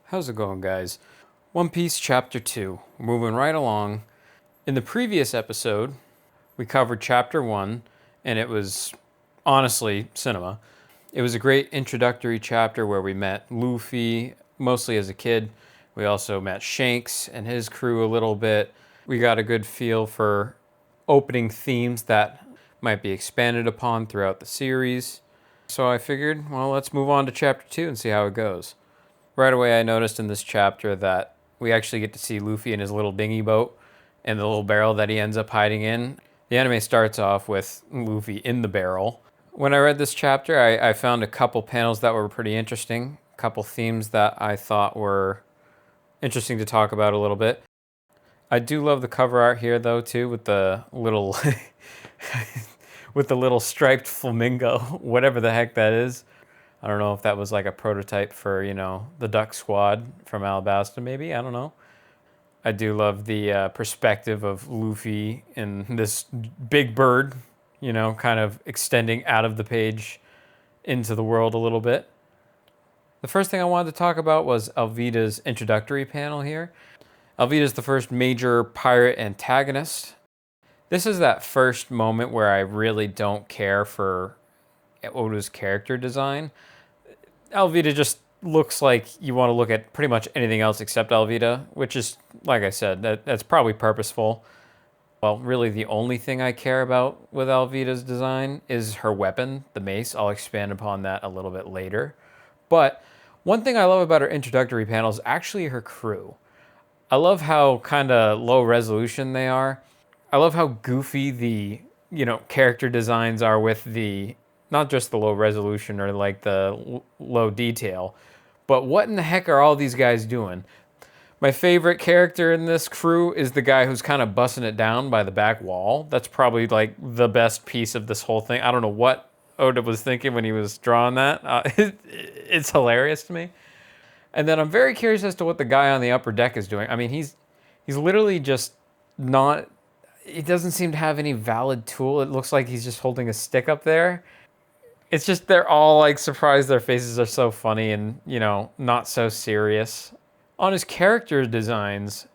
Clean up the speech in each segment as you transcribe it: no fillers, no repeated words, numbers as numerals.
How's it going, guys? One Piece Chapter 2. We're moving right along. In the previous episode, we covered Chapter 1, and it was honestly cinema. It was a great introductory chapter where we met Luffy, mostly as a kid. We also met Shanks and his crew a little bit. We got a good feel for opening themes that might be expanded upon throughout the series. So I figured, well, let's move on to Chapter 2 and see how it goes. Right away, I noticed in this chapter that we actually get to see Luffy in his little dinghy boat and the little barrel that he ends up hiding in. The anime starts off with Luffy in the barrel. When I read this chapter, I found a couple panels that were pretty interesting, a couple themes that I thought were interesting to talk about a little bit. I do love the cover art here, though, too, with the little with the little striped flamingo, whatever the heck that is. I don't know if that was like a prototype for, the Duck Squad from Alabasta, maybe. I don't know. I do love the perspective of Luffy and this big bird, kind of extending out of the page into the world a little bit. The first thing I wanted to talk about was Alvida's introductory panel here. Alvida is the first major pirate antagonist. This is that first moment where I really don't care for Oda's character design. Alvida just looks like you want to look at pretty much anything else except Alvida, which is, like I said, that's probably purposeful. Well, really the only thing I care about with Alvida's design is her weapon, the mace. I'll expand upon that a little bit later. But one thing I love about her introductory panel is actually her crew. I love how kind of low resolution they are. I love how goofy the, character designs are with the, not just the low resolution or like the low detail, but what in the heck are all these guys doing? My favorite character in this crew is the guy who's kind of busting it down by the back wall. That's probably like the best piece of this whole thing. I don't know what Oda was thinking when he was drawing that. It's hilarious to me. And then I'm very curious as to what the guy on the upper deck is doing. I mean, he's literally just not. He doesn't seem to have any valid tool. It looks like he's just holding a stick up there. It's just they're all like surprised. Their faces are so funny and, not so serious. On his character designs,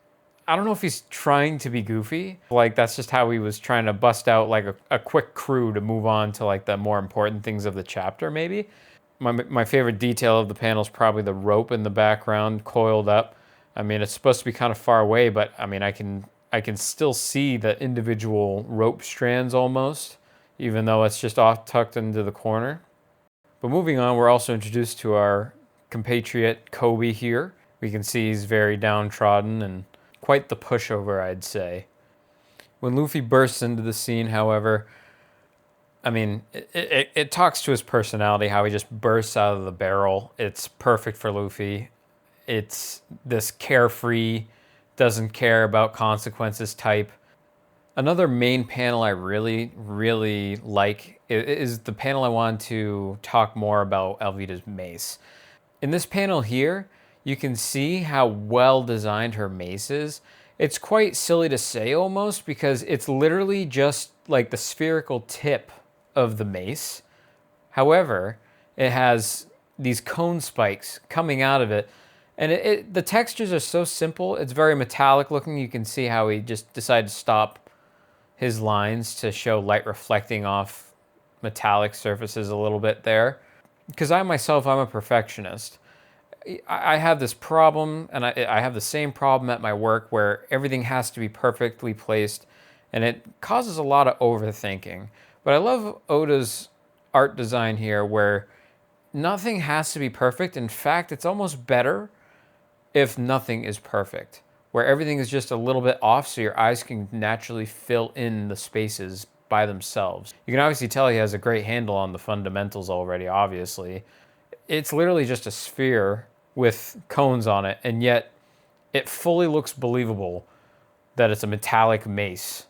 I don't know if he's trying to be goofy. Like, that's just how he was trying to bust out like a quick crew to move on to like the more important things of the chapter, maybe. My favorite detail of the panel is probably the rope in the background coiled up. I mean, it's supposed to be kind of far away, but I mean, I can still see the individual rope strands almost, even though it's just off tucked into the corner. But moving on, we're also introduced to our compatriot Kobe here. We can see he's very downtrodden and quite the pushover, I'd say. When Luffy bursts into the scene, however, I mean, it talks to his personality, how he just bursts out of the barrel. It's perfect for Luffy. It's this carefree, doesn't care about consequences type. Another main panel I really, really like is the panel I wanted to talk more about Alvida's mace. In this panel here, you can see how well designed her mace is. It's quite silly to say almost because it's literally just like the spherical tip of the mace. However, it has these cone spikes coming out of it. And the textures are so simple. It's very metallic looking. You can see how he just decided to stop his lines to show light reflecting off metallic surfaces a little bit there. Because I'm a perfectionist. I have this problem, and I have the same problem at my work where everything has to be perfectly placed, and it causes a lot of overthinking. But I love Oda's art design here where nothing has to be perfect. In fact, it's almost better if nothing is perfect, where everything is just a little bit off so your eyes can naturally fill in the spaces by themselves. You can obviously tell he has a great handle on the fundamentals already, obviously. It's literally just a sphere with cones on it, and yet it fully looks believable that it's a metallic mace.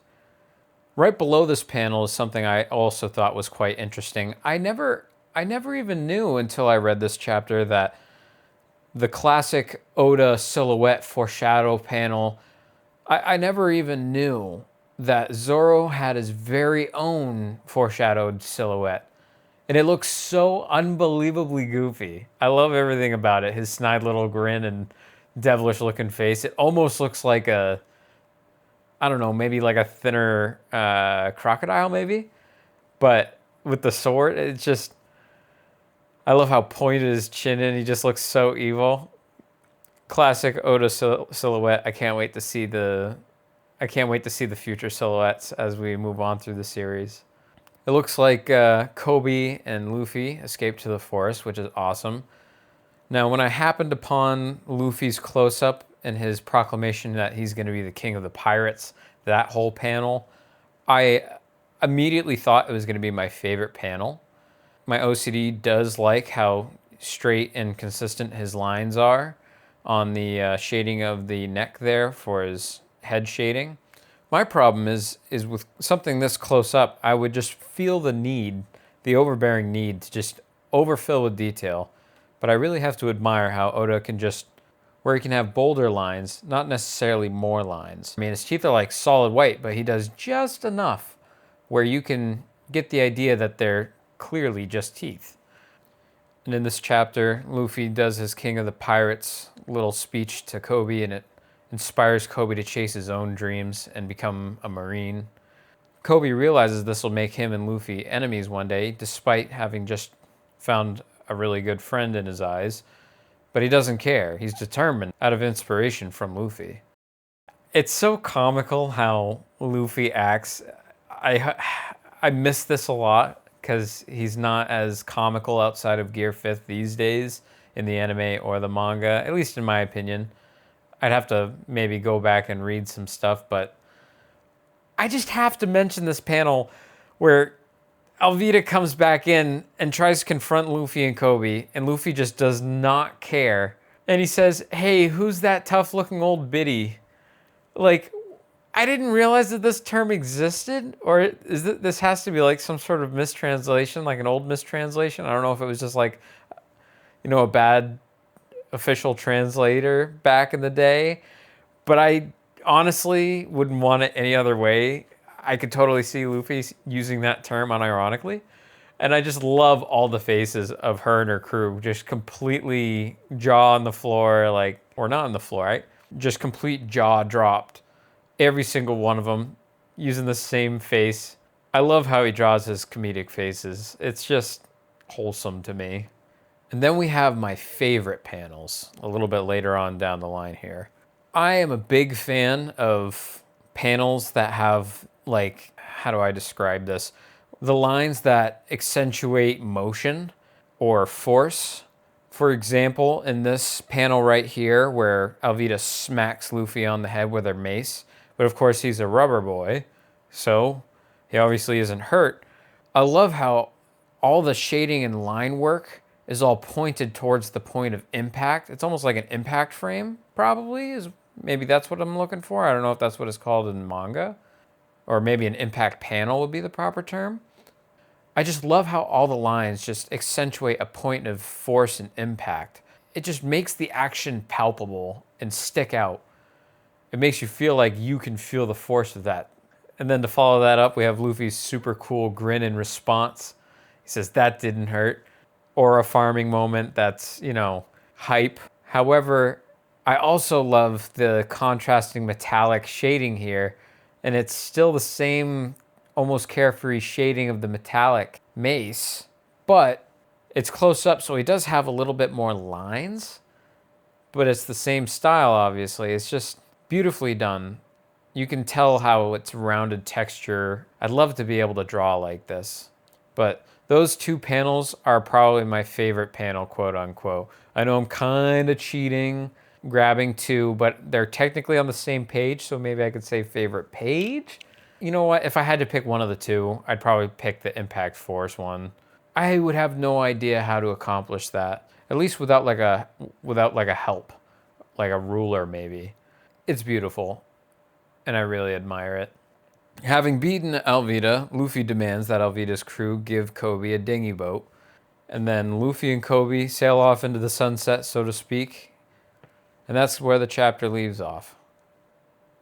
Right below this panel is something I also thought was quite interesting. I never even knew until I read this chapter that the classic Oda silhouette foreshadow panel, I never even knew that Zoro had his very own foreshadowed silhouette. And it looks so unbelievably goofy. I love everything about it. His snide little grin and devilish looking face. It almost looks like a, I don't know, maybe like a thinner crocodile maybe. But with the sword, it's just, I love how pointed his chin is. He just looks so evil. Classic Oda silhouette. I can't wait to see the future silhouettes as we move on through the series. It looks like Kobe and Luffy escaped to the forest, which is awesome. Now, when I happened upon Luffy's close-up and his proclamation that he's going to be the king of the pirates, that whole panel, I immediately thought it was going to be my favorite panel. My OCD does like how straight and consistent his lines are on the shading of the neck there for his head shading. My problem is with something this close up, I would just feel the need, the overbearing need to just overfill with detail. But I really have to admire how Oda can just, where he can have bolder lines, not necessarily more lines. I mean, his teeth are like solid white, but he does just enough where you can get the idea that they're clearly just teeth. And in this chapter, Luffy does his King of the Pirates little speech to Kobe, and it inspires Kobe to chase his own dreams and become a Marine. Kobe realizes this will make him and Luffy enemies one day, despite having just found a really good friend in his eyes. But he doesn't care. He's determined out of inspiration from Luffy. It's so comical how Luffy acts. I miss this a lot because he's not as comical outside of Gear 5th these days in the anime or the manga, at least in my opinion. I'd have to maybe go back and read some stuff, but I just have to mention this panel where Alvida comes back in and tries to confront Luffy and Kobe, and Luffy just does not care. And he says, "Hey, who's that tough-looking old biddy?" Like, I didn't realize that this term existed, or this has to be like some sort of mistranslation, like an old mistranslation. I don't know if it was just like, a bad official translator back in the day, but I honestly wouldn't want it any other way. I could totally see Luffy using that term unironically. And I just love all the faces of her and her crew, just completely jaw on the floor, or not on the floor, right? Just complete jaw dropped. Every single one of them using the same face. I love how he draws his comedic faces. It's just wholesome to me. And then we have my favorite panels a little bit later on down the line here. I am a big fan of panels that have, how do I describe this? The lines that accentuate motion or force. For example, in this panel right here where Alvida smacks Luffy on the head with her mace, but of course he's a rubber boy, so he obviously isn't hurt. I love how all the shading and line work is all pointed towards the point of impact. It's almost like an impact frame, probably, maybe that's what I'm looking for. I don't know if that's what it's called in manga, or maybe an impact panel would be the proper term. I just love how all the lines just accentuate a point of force and impact. It just makes the action palpable and stick out. It makes you feel like you can feel the force of that. And then to follow that up, we have Luffy's super cool grin in response. He says, "That didn't hurt." Or a farming moment that's, hype. However, I also love the contrasting metallic shading here, and it's still the same almost carefree shading of the metallic mace, but it's close up, so he does have a little bit more lines, but it's the same style, obviously. It's just beautifully done. You can tell how it's rounded texture. I'd love to be able to draw like this, but those two panels are probably my favorite panel, quote unquote. I know I'm kind of cheating, grabbing two, but they're technically on the same page, so maybe I could say favorite page. You know what? If I had to pick one of the two, I'd probably pick the Impact Force one. I would have no idea how to accomplish that, at least without like a help, like a ruler maybe. It's beautiful, and I really admire it. Having beaten Alvida, Luffy demands that Alvida's crew give Kobe a dinghy boat, and then Luffy and Kobe sail off into the sunset, so to speak, and that's where the chapter leaves off.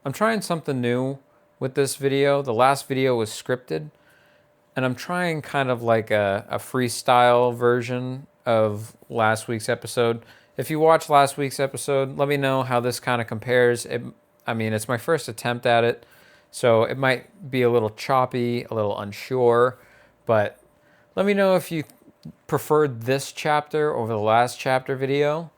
I'm trying something new with this video. The last video was scripted, And I'm trying kind of like a freestyle version of last week's episode. If you watched last week's episode, let me know how this kind of compares. I mean, it's my first attempt at it, so it might be a little choppy, a little unsure, but let me know if you preferred this chapter over the last chapter video.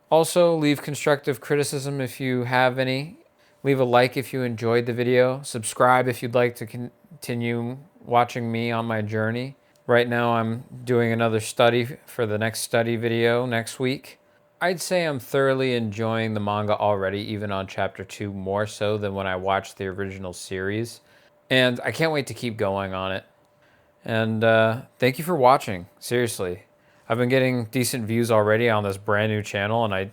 Also, leave constructive criticism if you have any. Leave a like if you enjoyed the video. Subscribe if you'd like to continue watching me on my journey. Right now I'm doing another study for the next study video next week. I'd say I'm thoroughly enjoying the manga already, even on chapter 2, more so than when I watched the original series. And I can't wait to keep going on it. And thank you for watching, seriously. I've been getting decent views already on this brand new channel, and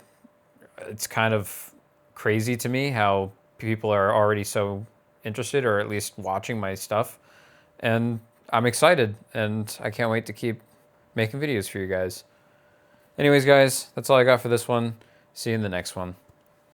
it's kind of crazy to me how people are already so interested, or at least watching my stuff. And I'm excited, and I can't wait to keep making videos for you guys. Anyways, guys, that's all I got for this one. See you in the next one.